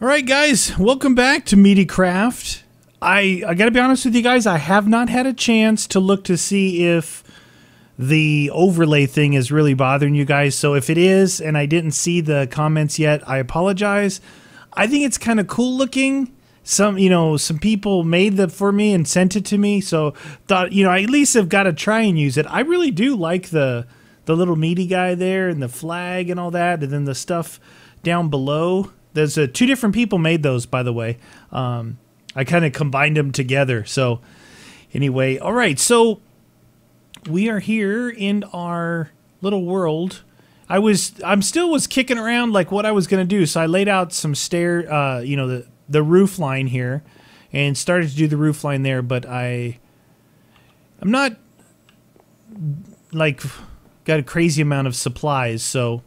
All right, guys, welcome back to Meatycraft. I got to be honest with you guys, I have not had a chance to look to see if the overlay thing is really bothering you guys. So if it is, and I didn't see the comments yet, I apologize. I think it's kind of cool looking. Some people made that for me and sent it to me. So thought, I at least have got to try and use it. I really do like the little meaty guy there and the flag and all that. And then the stuff down below. There's two different people made those, by the way. I kind of combined them together. So anyway, all right. So we are here in our little world. I'm still kicking around like what I was going to do. So I laid out some the roof line here and started to do the roof line there. But I'm not like got a crazy amount of supplies. So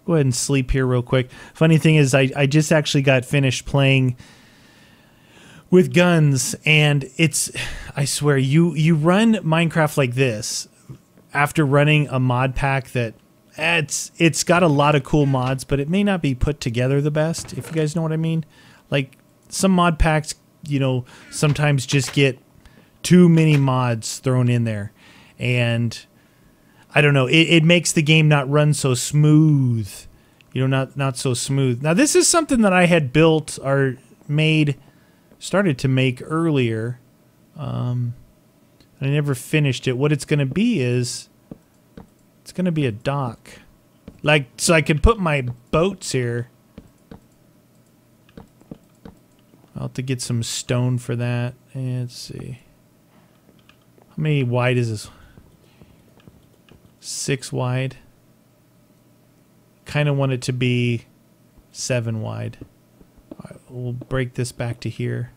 go ahead and sleep here real quick. Funny thing is I just actually got finished playing with guns, and I swear you run Minecraft like this after running a mod pack that it's got a lot of cool mods, but it may not be put together the best, if you guys know what I mean. Like some mod packs, sometimes just get too many mods thrown in there, and I don't know. It makes the game not run so smooth. Not so smooth. Now, this is something that I had built or started to make earlier. I never finished it. What it's going to be is, it's going to be a dock. So I can put my boats here. I'll have to get some stone for that. And let's see. How many wide is this? 6 wide. Kind of want it to be 7 wide. All right, we'll break this back to here.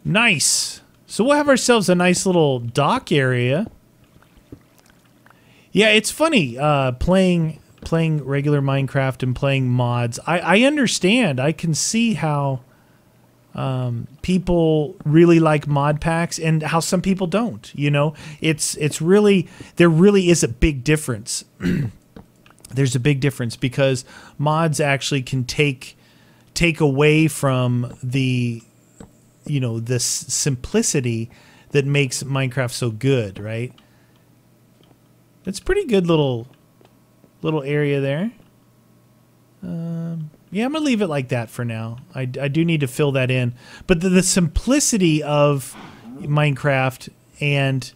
Nice. So we'll have ourselves a nice little dock area. Yeah, it's funny playing regular Minecraft and playing mods. I understand. I can see how people really like mod packs and how some people don't. It's really, there really is a big difference. There's a big difference because mods actually can take away from the simplicity that makes Minecraft so good, right? It's pretty good little area there. Yeah, I'm going to leave it like that for now. I do need to fill that in. But the simplicity of Minecraft and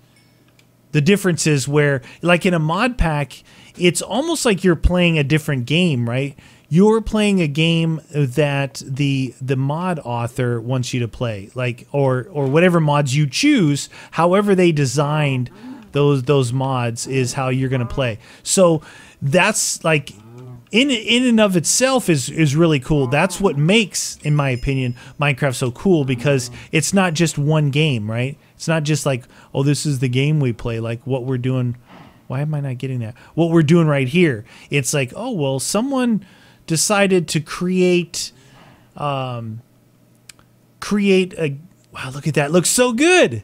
the differences where, like in a mod pack, it's almost like you're playing a different game, right? You're playing a game that the mod author wants you to play, like or whatever mods you choose, however they designed those mods is how you're going to play. So that's like in and of itself is really cool. That's what makes, in my opinion, Minecraft so cool, because it's not just one game, right? It's not just like, oh, this is the game we play, like what we're doing. Why am I not getting that? What we're doing right here. It's like, oh, well, someone decided to create a, wow, look at that. It looks so good.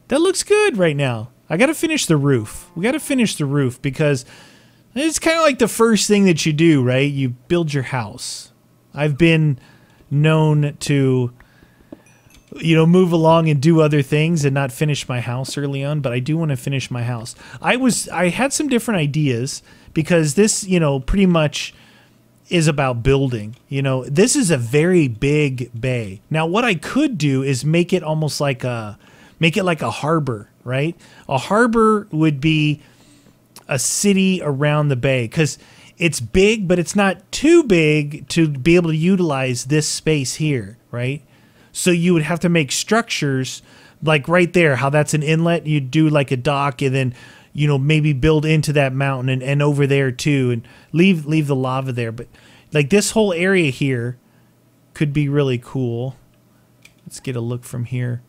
That looks good right now. I got to finish the roof. We got to finish the roof because it's kind of like the first thing that you do, right? You build your house. I've been known to, move along and do other things and not finish my house early on, but I do want to finish my house. I had some different ideas because this, pretty much is about building. This is a very big bay. Now, what I could do is make it almost like a harbor, right? A harbor would be a city around the bay because it's big, but it's not too big to be able to utilize this space here, right? So you would have to make structures like right there, how that's an inlet. You'd do like a dock and then, maybe build into that mountain and over there too, and leave the lava there. But like this whole area here could be really cool. Let's get a look from here.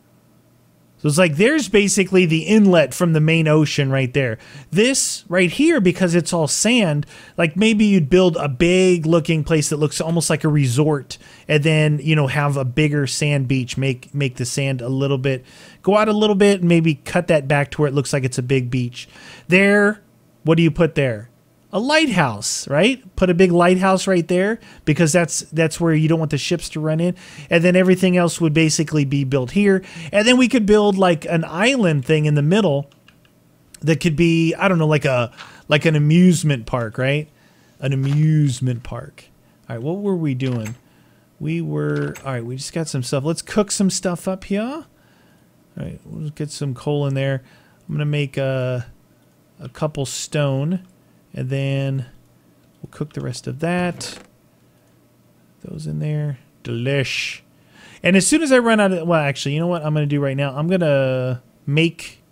So it's like there's basically the inlet from the main ocean right there. This right here, because it's all sand, like maybe you'd build a big looking place that looks almost like a resort, and then, have a bigger sand beach, make the sand a little bit, go out a little bit and maybe cut that back to where it looks like it's a big beach. There, what do you put there? a lighthouse, right? Put a big lighthouse right there because that's where you don't want the ships to run in. And then everything else would basically be built here. And then we could build like an island thing in the middle that could be, I don't know, like an amusement park, right? An amusement park. All right, what were we doing? All right, we just got some stuff. Let's cook some stuff up here. All right, we'll get some coal in there. I'm going to make a couple stone. And then we'll cook the rest of that. Those in there. Delish. And as soon as I run out of... Well, actually, you know what I'm going to do right now? I'm going to make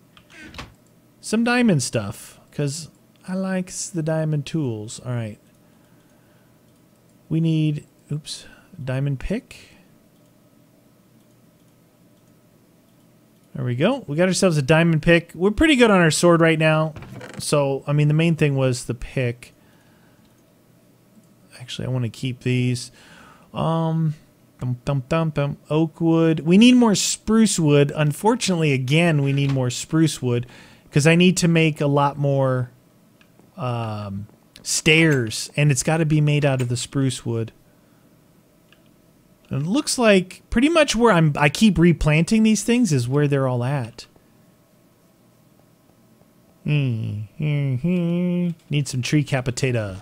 some diamond stuff. Because I like the diamond tools. All right. We need... Oops. Diamond pick. There we go. We got ourselves a diamond pick. We're pretty good on our sword right now. So, I mean, the main thing was the pick. Actually, I want to keep these. Oak wood. We need more spruce wood. Unfortunately, again, we need more spruce wood because I need to make a lot more stairs, and it's got to be made out of the spruce wood. And it looks like pretty much where I keep replanting these things is where they're all at. Need some tree capitator.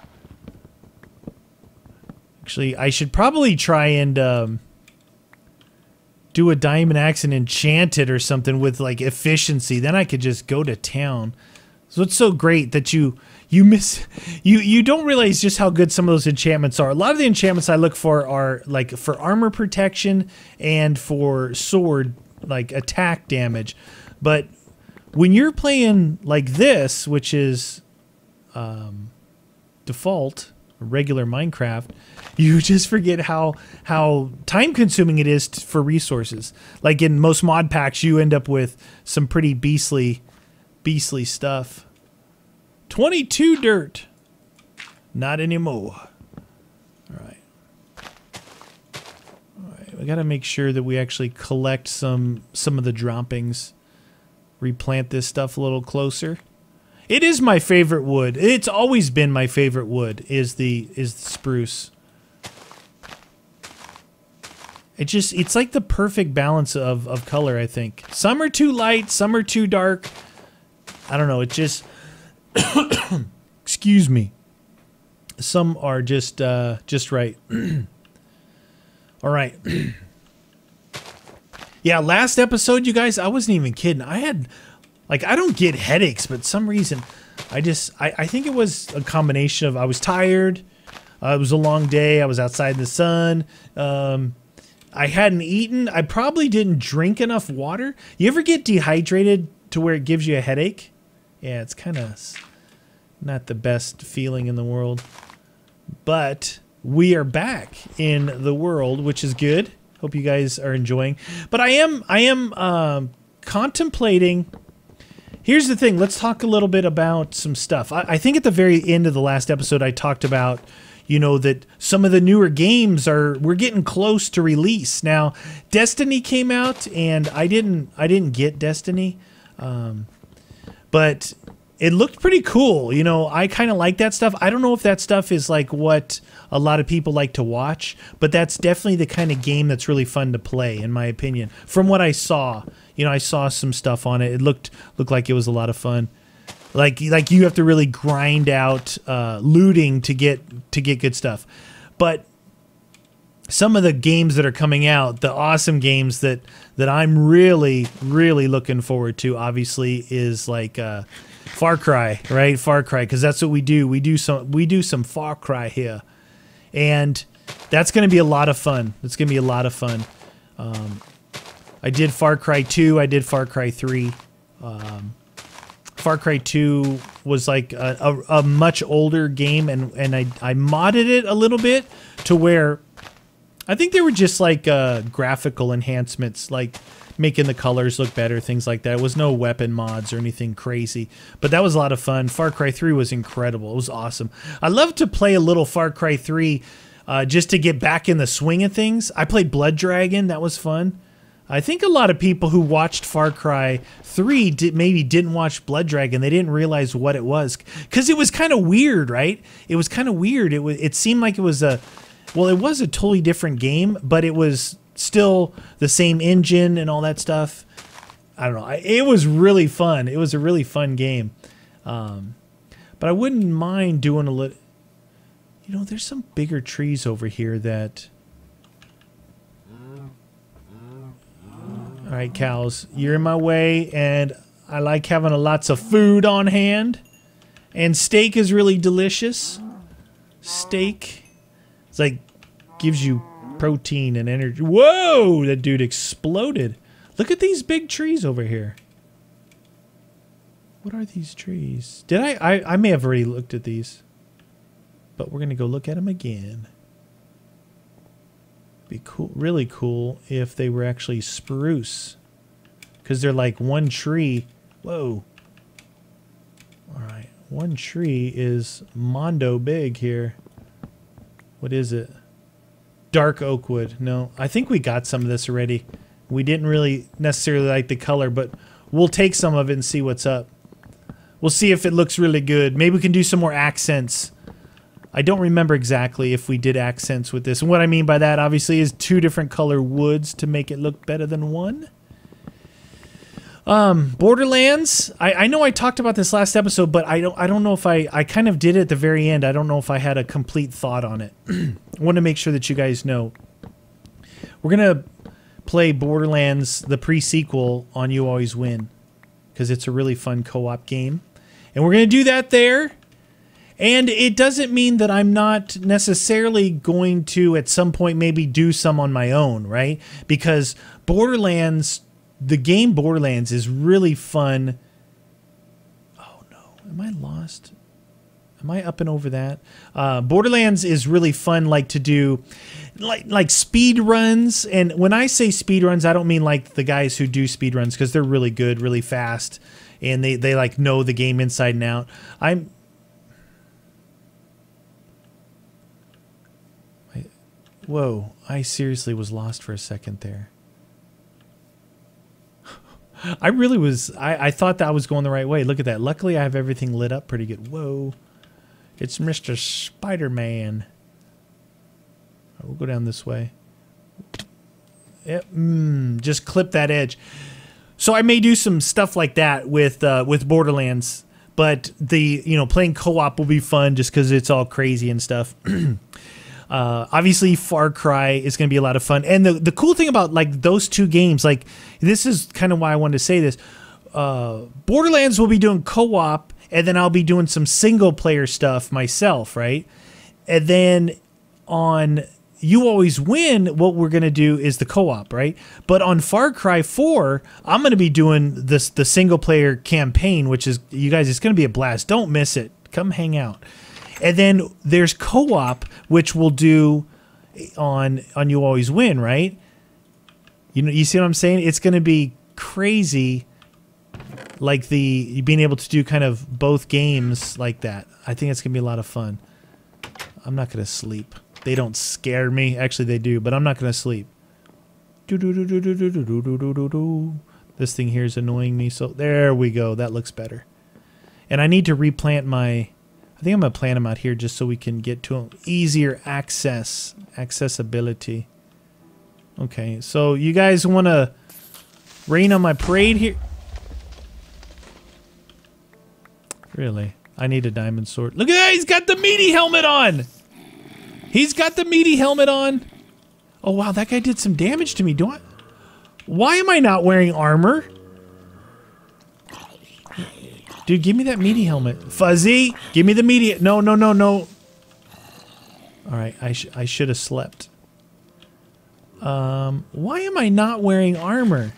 Actually, I should probably try and do a diamond axe and enchant it or something with like efficiency. Then I could just go to town. So it's so great that you don't realize just how good some of those enchantments are. A lot of the enchantments I look for are like for armor protection and for sword like attack damage. But when you're playing like this, which is default regular Minecraft, you just forget how time consuming it is for resources. Like in most mod packs, you end up with some pretty beastly stuff. 22 dirt. Not anymore. All right. We got to make sure that we actually collect some of the droppings. Replant this stuff a little closer. It is my favorite wood. It's always been my favorite wood is the spruce. It's like the perfect balance of color, I think. Some are too light, some are too dark. I don't know, it just excuse me. Some are just right. All right. Yeah, last episode, you guys, I wasn't even kidding. I had, like, I don't get headaches, but some reason, I think it was a combination of I was tired, it was a long day, I was outside in the sun, I hadn't eaten, I probably didn't drink enough water. You ever get dehydrated to where it gives you a headache? Yeah, it's kind of not the best feeling in the world. But we are back in the world, which is good. Hope you guys are enjoying. But I am contemplating. Here's the thing. Let's talk a little bit about some stuff. I think at the very end of the last episode, I talked about, you know, that some of the newer games we're getting close to release. Now, Destiny came out, and I didn't get Destiny, but it looked pretty cool. You know, I kind of like that stuff. I don't know if that stuff is like what a lot of people like to watch, but that's definitely the kind of game that's really fun to play, in my opinion. From what I saw, you know, I saw some stuff on it. It looked like it was a lot of fun. Like you have to really grind out looting to get good stuff. But some of the games that are coming out, the awesome games that I'm really looking forward to, obviously, is like Far Cry, right? Far Cry, because that's what we do. We do some Far Cry here, and that's going to be a lot of fun. It's going to be a lot of fun. I did Far Cry 2. I did Far Cry 3. Far Cry 2 was like a much older game, and I modded it a little bit to where I think they were just like graphical enhancements, like making the colors look better, things like that. It was no weapon mods or anything crazy, but that was a lot of fun. Far Cry 3 was incredible. It was awesome. I love to play a little Far Cry 3 just to get back in the swing of things. I played Blood Dragon. That was fun. I think a lot of people who watched Far Cry 3 maybe didn't watch Blood Dragon. They didn't realize what it was. Because it was kind of weird, right? It was kind of weird. It seemed like it was a... Well, it was a totally different game, but it was still the same engine and all that stuff. I don't know. It was really fun. It was a really fun game. But I wouldn't mind doing a little... You know, there's some bigger trees over here that... All right, cows, you're in my way, and I like having lots of food on hand. And steak is really delicious. Steak, it's like, gives you protein and energy. Whoa, that dude exploded. Look at these big trees over here. What are these trees? Did I may have already looked at these. But we're going to go look at them again. Be cool, really cool if they were actually spruce, because they're like one tree. Whoa. All right, one tree is mondo big here. What is it? Dark oak wood. No, I think we got some of this already. We didn't really necessarily like the color, but we'll take some of it and see what's up. We'll see if it looks really good. Maybe we can do some more accents. I don't remember exactly if we did accents with this. And what I mean by that, obviously, is 2 different color woods to make it look better than one. Borderlands. I know I talked about this last episode, but I don't know if I kind of did it at the very end. I don't know if I had a complete thought on it. I want to make sure that you guys know. We're gonna play Borderlands, the pre-sequel, on You Always Win, because it's a really fun co-op game, and we're gonna do that there. And it doesn't mean that I'm not necessarily going to, at some point, maybe do some on my own, right? Because Borderlands, the game Borderlands is really fun. Oh, no. Am I lost? Am I up and over that? Borderlands is really fun, like, to do, like speed runs. And when I say speed runs, I don't mean like the guys who do speed runs, because they're really good, really fast. And they like know the game inside and out. Whoa, I seriously was lost for a second there. I really was. I thought that I was going the right way. Look at that. Luckily, I have everything lit up pretty good. Whoa. It's Mr. Spider-Man. We'll go down this way. Yep. Just clip that edge. So I may do some stuff like that with Borderlands. But playing co-op will be fun just because it's all crazy and stuff. Obviously, Far Cry is going to be a lot of fun. And the cool thing about like those 2 games, like this is kind of why I wanted to say this. Borderlands will be doing co-op, and then I'll be doing some single player stuff myself, right? And then on You Always Win, what we're going to do is the co-op, right? But on Far Cry 4, I'm going to be doing the single player campaign, which is, you guys, it's going to be a blast. Don't miss it. Come hang out. And then there's co-op, which we'll do on You Always Win, right? You see what I'm saying? It's going to be crazy, like being able to do kind of both games like that. I think it's going to be a lot of fun. I'm not going to sleep. They don't scare me. Actually, they do, but I'm not going to sleep. This thing here is annoying me. So there we go. That looks better. And I need to replant my... I think I'm going to plant them out here just so we can get to them. Easier accessibility. Okay, so you guys want to rain on my parade here? Really? I need a diamond sword. Look at that! He's got the meaty helmet on! He's got the meaty helmet on! Oh, wow, that guy did some damage to me. Why am I not wearing armor? Dude, give me that meaty helmet. Fuzzy, give me the meaty... No. Alright, I should have slept. Why am I not wearing armor?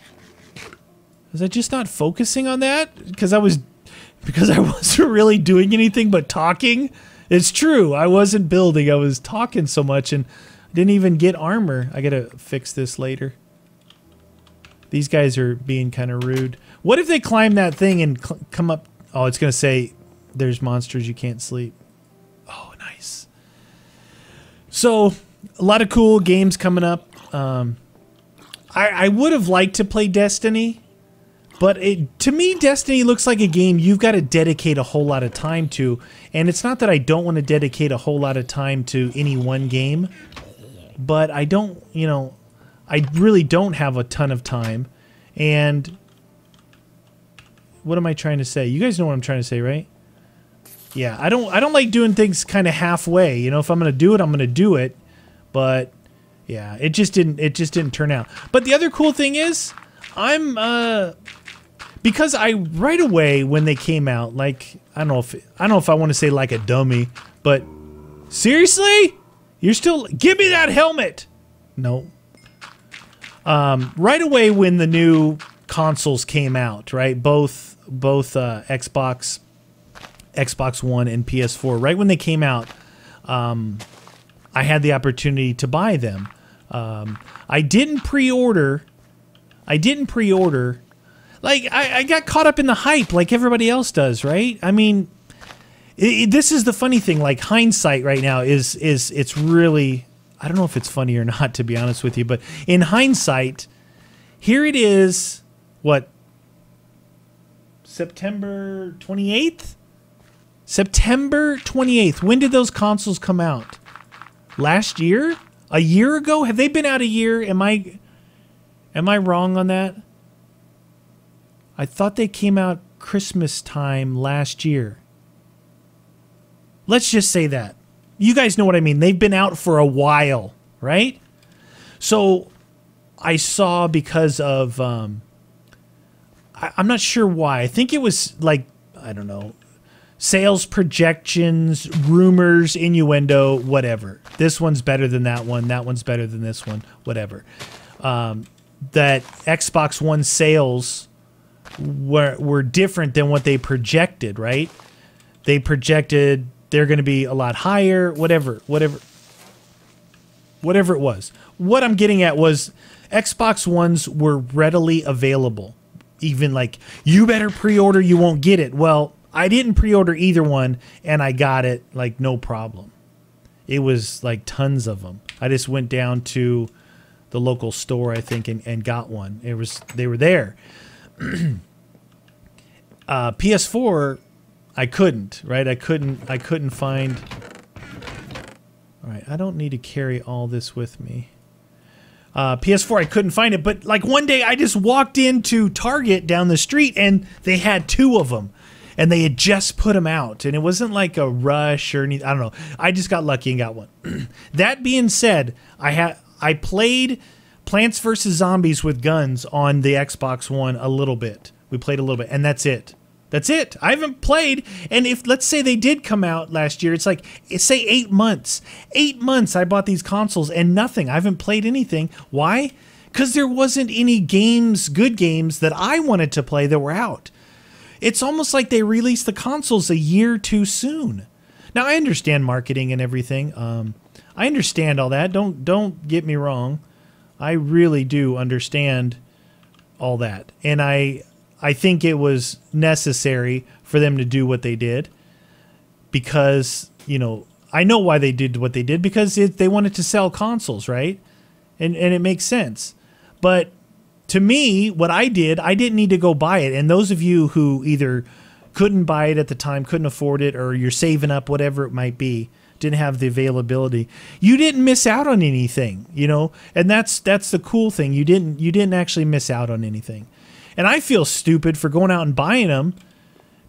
Was I just not focusing on that? Because I wasn't really doing anything but talking? It's true, I wasn't building. I was talking so much and didn't even get armor. I gotta fix this later. These guys are being kind of rude. What if they climb that thing and come up... Oh, it's going to say, there's monsters, you can't sleep. Oh, nice. So, a lot of cool games coming up. I would have liked to play Destiny, but to me, Destiny looks like a game you've got to dedicate a whole lot of time to. And it's not that I don't want to dedicate a whole lot of time to any one game, but I don't, you know, I really don't have a ton of time. And what am I trying to say? You guys know what I'm trying to say, right? Yeah, I don't like doing things kind of halfway. You know, if I'm going to do it, I'm going to do it. But yeah, it just didn't turn out. But the other cool thing is, because I right away when they came out, like I don't know if I want to say like a dummy, but seriously, you're still give me that helmet. No. Right away when the new consoles came out, right? Both Xbox One and PS4. Right when they came out, I had the opportunity to buy them. I didn't pre-order. Like, I got caught up in the hype like everybody else does, right? I mean, this is the funny thing. Like, hindsight right now is it's really... I don't know if it's funny or not, to be honest with you. But in hindsight, here it is, what? September 28th? September 28th. When did those consoles come out? Last year? A year ago? Have they been out a year? Am I wrong on that? I thought they came out Christmas time last year. Let's just say that. You guys know what I mean. They've been out for a while, right? So I saw because of, I'm not sure why. I think it was like, I don't know, sales projections, rumors, innuendo, whatever. This one's better than that one. That one's better than this one, whatever. That Xbox One sales were different than what they projected, right? They projected they're going to be a lot higher, whatever it was. What I'm getting at was Xbox Ones were readily available. Even like, you better pre-order, you won't get it. Well, I didn't pre-order either one, and I got it like no problem. It was like tons of them. I just went down to the local store, I think, and got one. They were there. PS4, I couldn't, right? I couldn't find. All right, I don't need to carry all this with me. PS4, I couldn't find it, but like one day I just walked into Target down the street and they had two of them, and they had just put them out, and it wasn't like a rush or anything. I don't know. I just got lucky and got one. That being said, I played Plants vs. Zombies with guns on the Xbox One a little bit. We played a little bit, and that's it. That's it. I haven't played, and if, let's say they did come out last year, it's like, say 8 months. 8 months I bought these consoles, and nothing. I haven't played anything. Why? Because there wasn't any games, good games, that I wanted to play that were out. It's almost like they released the consoles a year too soon. Now, I understand marketing and everything. I understand all that. Don't get me wrong. I really do understand all that. And I think it was necessary for them to do what they did because, you know, I know why they did what they did, because they wanted to sell consoles, right? And it makes sense. But to me, what I didn't need to go buy it. And those of you who either couldn't buy it at the time, couldn't afford it, or you're saving up, whatever it might be, didn't have the availability, you didn't miss out on anything, you know? And that's the cool thing. You didn't actually miss out on anything. And I feel stupid for going out and buying them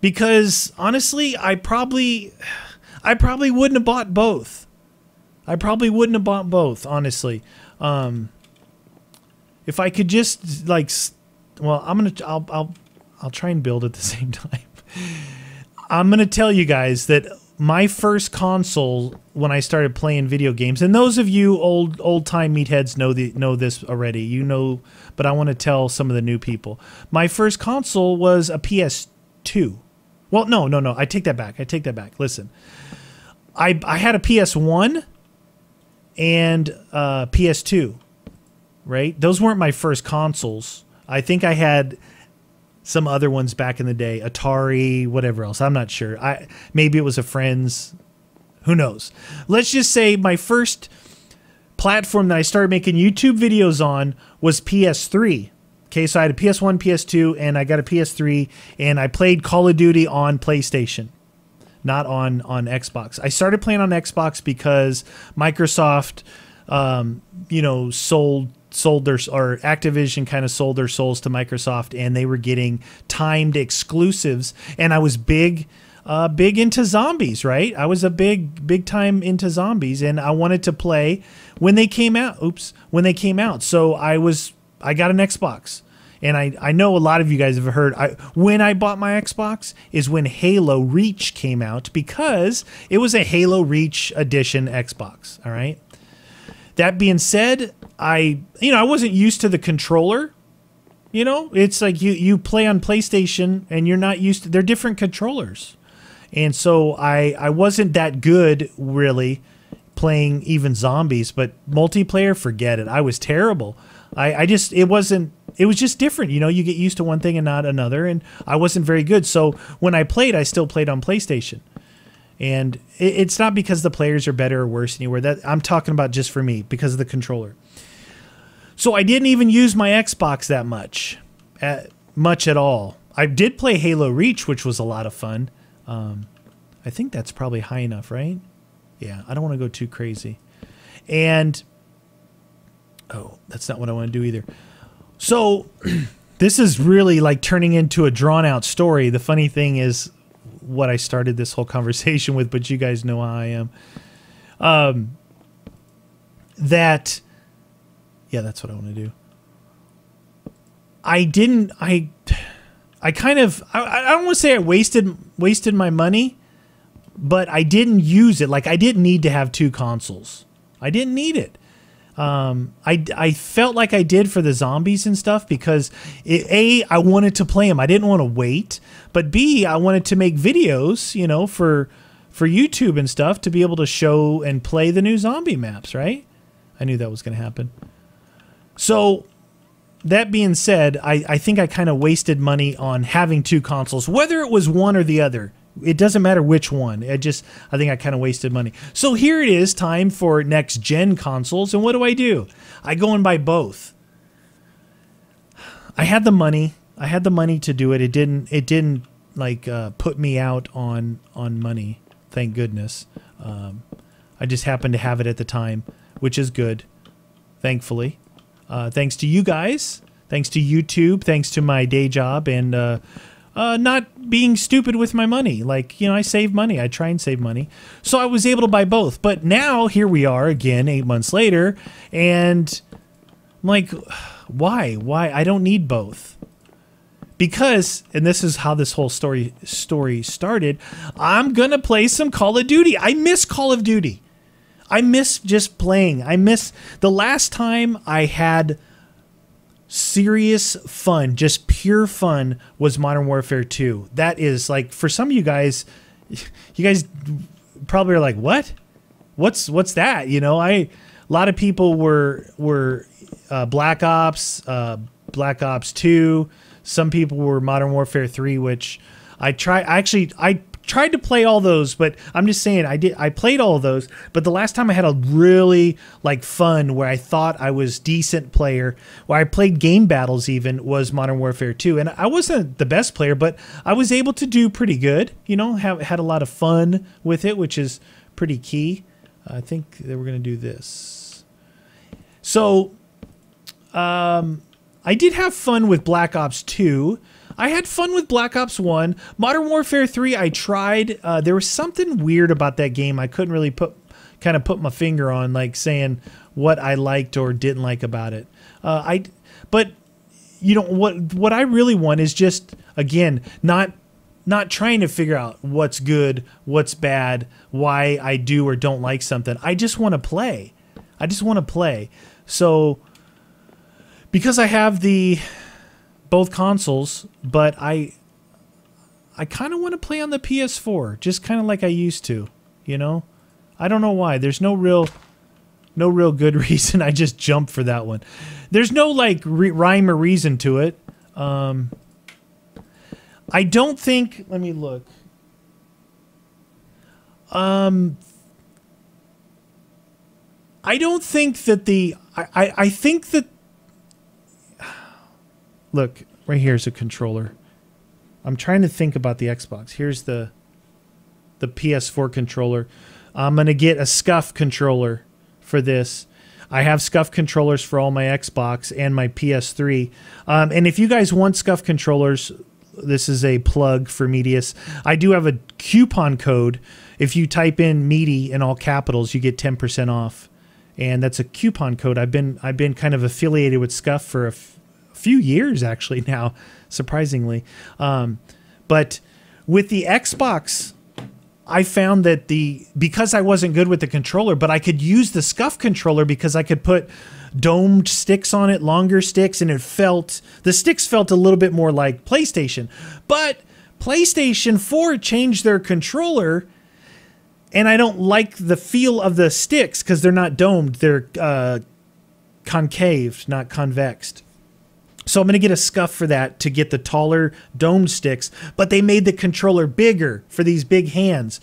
because honestly, I probably wouldn't have bought both. I probably wouldn't have bought both, honestly. If I could just like, well, I'll try and build at the same time. I'm going to tell you guys that my first console when I started playing video games, and those of you old time meatheads know this already, you know, but I want to tell some of the new people. My first console was a PS2. Well, no, I take that back. Listen, I had a PS1 and PS2, right? Those weren't my first consoles. I think I had some other ones back in the day, Atari, whatever else. I'm not sure. Maybe it was a friend's. Who knows? Let's just say my first platform that I started making YouTube videos on was PS3. Okay, so I had a PS1, PS2, and I got a PS3, and I played Call of Duty on PlayStation, not on Xbox. I started playing on Xbox because Microsoft, you know, sold their, or Activision kind of sold their souls to Microsoft, and they were getting timed exclusives, and I was big into zombies, right? I was a big time into zombies, and I wanted to play when they came out. When they came out. So I got an Xbox, and I know a lot of you guys have heard, when I bought my Xbox is when Halo Reach came out, because it was a Halo Reach edition Xbox. All right. That being said, I wasn't used to the controller. You know, it's like you play on PlayStation and you're not used to, they're different controllers. And so I wasn't that good really playing even zombies, but multiplayer, forget it. I was terrible. It was just different. You know, you get used to one thing and not another, and I wasn't very good. So when I played, I still played on PlayStation. And it's not because the players are better or worse anywhere. That I'm talking about just for me, because of the controller. So I didn't even use my Xbox that much at all. I did play Halo Reach, which was a lot of fun. I think that's probably high enough, right? Yeah, I don't want to go too crazy. And, oh, that's not what I want to do either. So this is really like turning into a drawn out story. The funny thing is what I started this whole conversation with, but you guys know how I am. Yeah, that's what I want to do. I don't want to say I wasted my money, but I didn't use it. Like, I didn't need to have two consoles. I didn't need it. I felt like I did for the zombies and stuff, because I wanted to play them. I didn't want to wait, but B, I wanted to make videos, you know, for YouTube and stuff, to be able to show and play the new zombie maps, right? I knew that was going to happen. So that being said, I think I kind of wasted money on having two consoles, whether it was one or the other. It doesn't matter which one. I think I kind of wasted money. So here it is, time for next gen consoles. And what do? I go and buy both. I had the money. I had the money to do it. It didn't like put me out on money. Thank goodness. I just happened to have it at the time, which is good. Thankfully. Thanks to you guys. Thanks to YouTube. Thanks to my day job, and not being stupid with my money. Like, you know, I save money. I try and save money. So I was able to buy both. But now here we are again, 8 months later, and I'm like, why? I don't need both. Because, and this is how this whole story started, I'm going to play some Call of Duty. I miss Call of Duty. I miss just playing. I miss the last time I had serious fun, just pure fun, was Modern Warfare 2. That is like, for some of you guys probably are like, what? What's that? You know, a lot of people were Black Ops 2. Some people were Modern Warfare 3, which I tried to play all those, but I'm just saying I played all of those, but the last time I had a really like fun where I thought I was decent player, where I played game battles even, was Modern Warfare 2. And I wasn't the best player, but I was able to do pretty good, you know, had a lot of fun with it, which is pretty key. I think that we're going to do this. So, I did have fun with Black Ops 2. I had fun with Black Ops 1. Modern Warfare 3, I tried. There was something weird about that game. I couldn't really put my finger on, like saying what I liked or didn't like about it. But you know what I really want is just, again, not trying to figure out what's good, what's bad, why I do or don't like something. I just want to play. So because I have both consoles, but I kind of want to play on the PS4, just kind of like I used to, you know? I don't know why. There's no real good reason. I just jumped for that one. There's no like rhyme or reason to it. I don't think, let me look. I don't think that I think that, look, right here's a controller. I'm trying to think about the Xbox. Here's the PS4 controller. I'm going to get a Scuf controller for this. I have Scuf controllers for all my Xbox and my PS3. And if you guys want Scuf controllers, this is a plug for Meatius. I do have a coupon code. If you type in Meaty in all capitals, you get 10% off. And that's a coupon code. I've been kind of affiliated with Scuf for a few years actually now, surprisingly. But with the Xbox, I found that because I wasn't good with the controller, but I could use the Scuf controller because I could put domed sticks on it, longer sticks, and the sticks felt a little bit more like PlayStation. But PlayStation 4 changed their controller, and I don't like the feel of the sticks because they're not domed. They're concave, not convexed. So I'm going to get a Scuf for that to get the taller domed sticks, but they made the controller bigger for these big hands.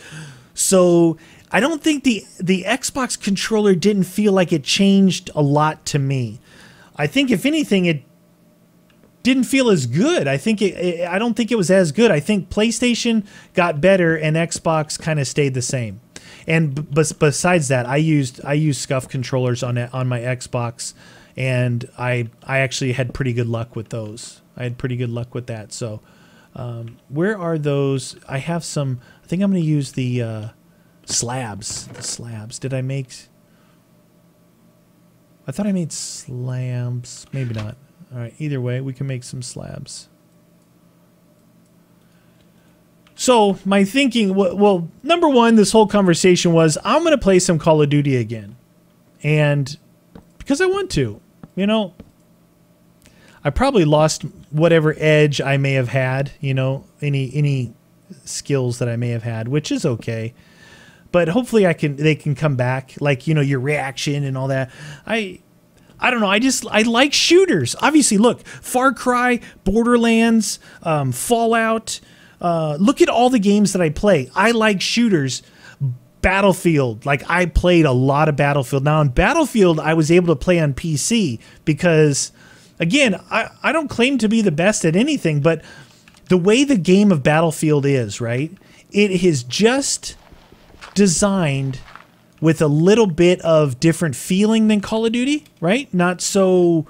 So I don't think the Xbox controller didn't feel like it changed a lot to me. I think if anything, it didn't feel as good. I don't think it was as good. I think PlayStation got better and Xbox kind of stayed the same. And besides that, I used Scuf controllers on my Xbox. And I actually had pretty good luck with those. I had pretty good luck with that. So where are those? I have some. I think I'm going to use the slabs. The slabs. Did I make? I thought I made slabs. Maybe not. All right. Either way, we can make some slabs. So my thinking, well, number one, this whole conversation was I'm going to play some Call of Duty again. And because I want to, you know, I probably lost whatever edge I may have had, you know, any skills that I may have had, which is okay. But hopefully they can come back, like, you know, your reaction and all that. I don't know. I like shooters. Obviously, look, Far Cry, Borderlands, Fallout. Look at all the games that I play. I like shooters. Battlefield, like I played a lot of Battlefield. Now on Battlefield, I was able to play on PC because, again, I don't claim to be the best at anything, but the way the game of Battlefield is, right? It is just designed with a little bit of different feeling than Call of Duty, right? Not so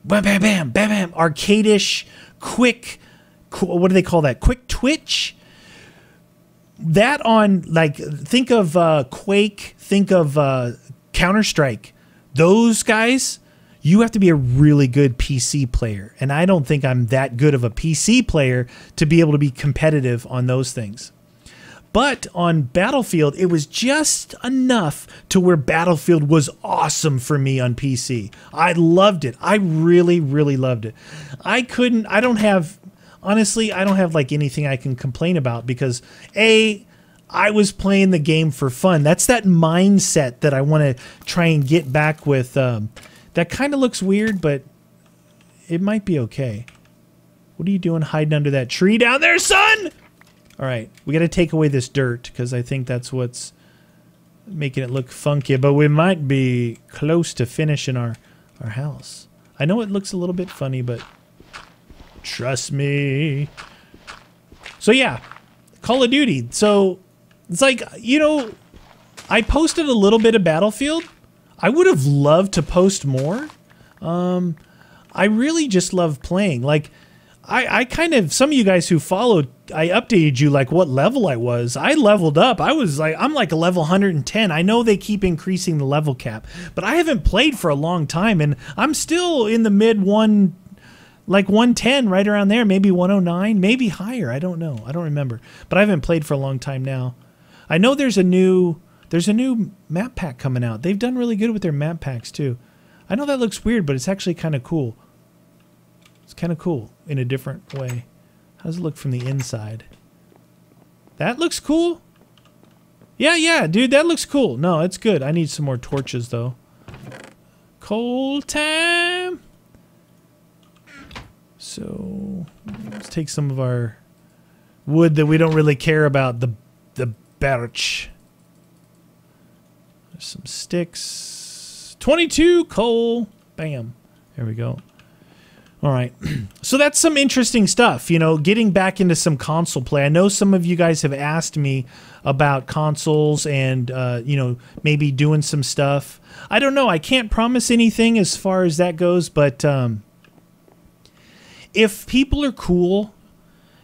bam, bam, bam, bam, bam, arcade-ish, quick, what do they call that? Quick twitch? That on, like, think of Quake, think of Counter-Strike. Those guys, you have to be a really good PC player. And I don't think I'm that good of a PC player to be able to be competitive on those things. But on Battlefield, it was just enough to where Battlefield was awesome for me on PC. I loved it. I really, really loved it. Honestly, I don't have like anything I can complain about because I was playing the game for fun. That's that mindset that I want to try and get back with. That kind of looks weird, but it might be okay. What are you doing hiding under that tree down there, son? All right, we got to take away this dirt because I think that's what's making it look funky, but we might be close to finishing our house. I know it looks a little bit funny, but trust me. So yeah, Call of Duty. So it's like, you know, I posted a little bit of Battlefield. I would have loved to post more. I really just love playing. Like, I kind of, some of you guys who followed, I updated you like what level I was. I leveled up. I'm like a level 110. I know they keep increasing the level cap, but I haven't played for a long time, and I'm still in the mid one, like 110, right around there, maybe 109, maybe higher. I don't know. I don't remember. But I haven't played for a long time now. I know there's a new map pack coming out. They've done really good with their map packs too. I know that looks weird, but it's actually kind of cool. It's kind of cool in a different way. How does it look from the inside? That looks cool. Yeah, dude, that looks cool. No, it's good. I need some more torches, though. Coal time. So let's take some of our wood that we don't really care about, the birch. There's some sticks. 22 coal. Bam. There we go. All right. So that's some interesting stuff, you know, getting back into some console play. I know some of you guys have asked me about consoles and, you know, maybe doing some stuff. I don't know. I can't promise anything as far as that goes, but if people are cool,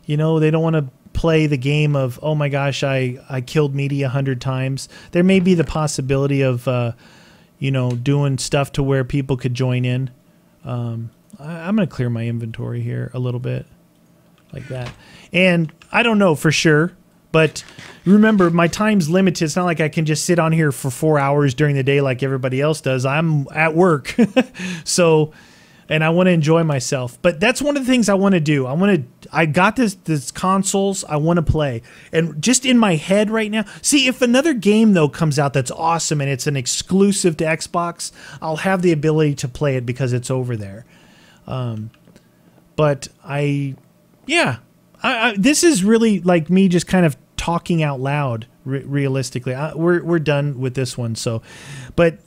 you know, they don't want to play the game of, oh my gosh, I killed Meaty 100 times. There may be the possibility of, you know, doing stuff to where people could join in. I'm going to clear my inventory here a little bit like that. And I don't know for sure, but remember, my time's limited. It's not like I can just sit on here for 4 hours during the day like everybody else does. I'm at work. So, and I want to enjoy myself. But that's one of the things I want to do. I got this consoles I want to play. And just in my head right now, see, if another game though comes out that's awesome and it's an exclusive to Xbox, I'll have the ability to play it because it's over there. But this is really like me just kind of talking out loud. Realistically, we're done with this one. So, but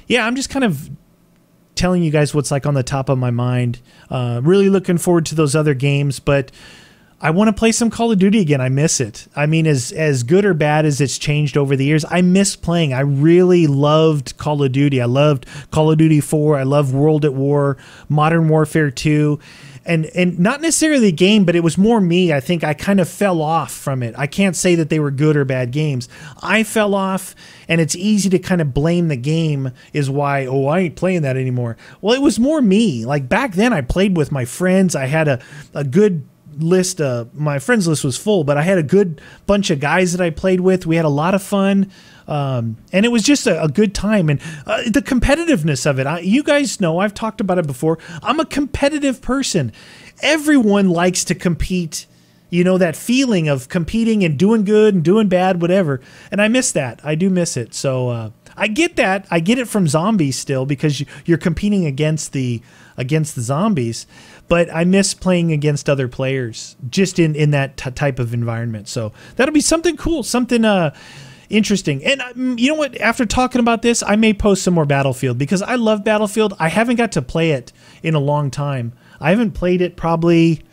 yeah, I'm just kind of telling you guys what's like on the top of my mind. Really looking forward to those other games, but I want to play some Call of Duty again. I miss it. I mean, as good or bad as it's changed over the years, I miss playing. I really loved Call of Duty. I loved Call of Duty 4. I love World at War, Modern Warfare 2. And not necessarily the game, but it was more me. I think I kind of fell off from it. I can't say that they were good or bad games. I fell off, and it's easy to kind of blame the game is why, oh, I ain't playing that anymore. Well, it was more me. Like back then I played with my friends. I had a good list. My friends list was full, but I had a good bunch of guys that I played with. We had a lot of fun. And it was just a good time. And the competitiveness of it, you guys know, I've talked about it before. I'm a competitive person. Everyone likes to compete, you know, that feeling of competing and doing good and doing bad, whatever. And I miss that. I do miss it. So I get that. I get it from zombies still because you're competing against the zombies. But I miss playing against other players just in that type of environment. So that'll be something cool, something interesting. And you know what? After talking about this, I may post some more Battlefield because I love Battlefield. I haven't got to play it in a long time. I haven't played it probably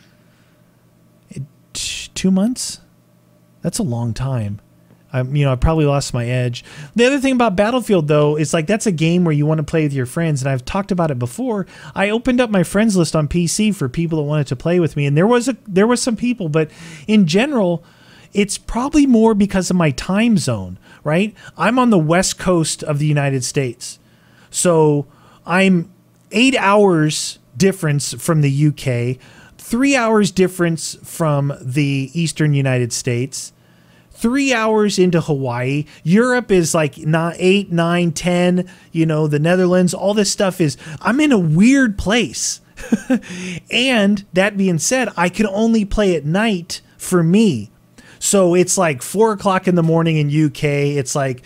2 months. That's a long time. You know, I probably lost my edge. The other thing about Battlefield, though, is like that's a game where you want to play with your friends, and I've talked about it before. I opened up my friends list on PC for people that wanted to play with me, and there was some people, but in general, it's probably more because of my time zone, right? I'm on the West Coast of the United States, so I'm 8 hours difference from the UK, 3 hours difference from the Eastern United States. 3 hours into Hawaii. Europe is like 8, 9, 10, you know, the Netherlands, all this stuff is, I'm in a weird place. And that being said, I can only play at night for me. So it's like 4 o'clock in the morning in UK. It's like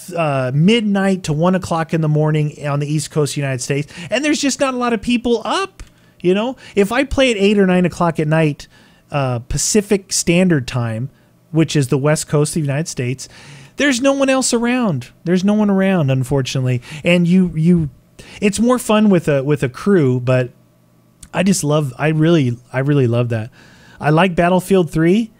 midnight to 1 o'clock in the morning on the East Coast of the United States. And there's just not a lot of people up, you know. If I play at 8 or 9 o'clock at night, Pacific Standard Time, which is the West Coast of the United States, there's no one else around. There's no one around, unfortunately. And it's more fun with a crew, but I really love that. I like Battlefield 3.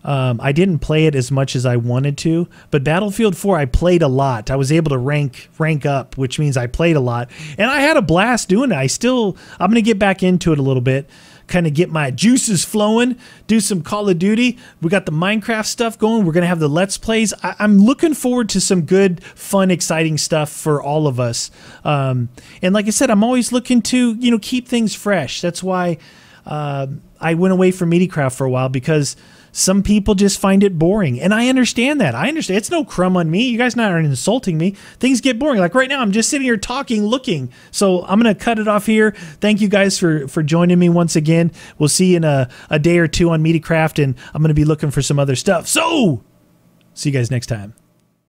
I didn't play it as much as I wanted to, but Battlefield 4 I played a lot. I was able to rank up, which means I played a lot, and I had a blast doing it. I'm going to get back into it a little bit, kind of get my juices flowing, do some Call of Duty. We got the Minecraft stuff going. We're going to have the Let's Plays. I'm looking forward to some good, fun, exciting stuff for all of us. And like I said, I'm always looking to, you know, keep things fresh. That's why I went away from Meatycraft for a while, because some people just find it boring. And I understand that. I understand. It's no crumb on me. You guys aren't insulting me. Things get boring. Like right now, I'm just sitting here talking, looking. So I'm going to cut it off here. Thank you guys for joining me once again. We'll see you in a day or two on Meatycraft, and I'm going to be looking for some other stuff. So see you guys next time.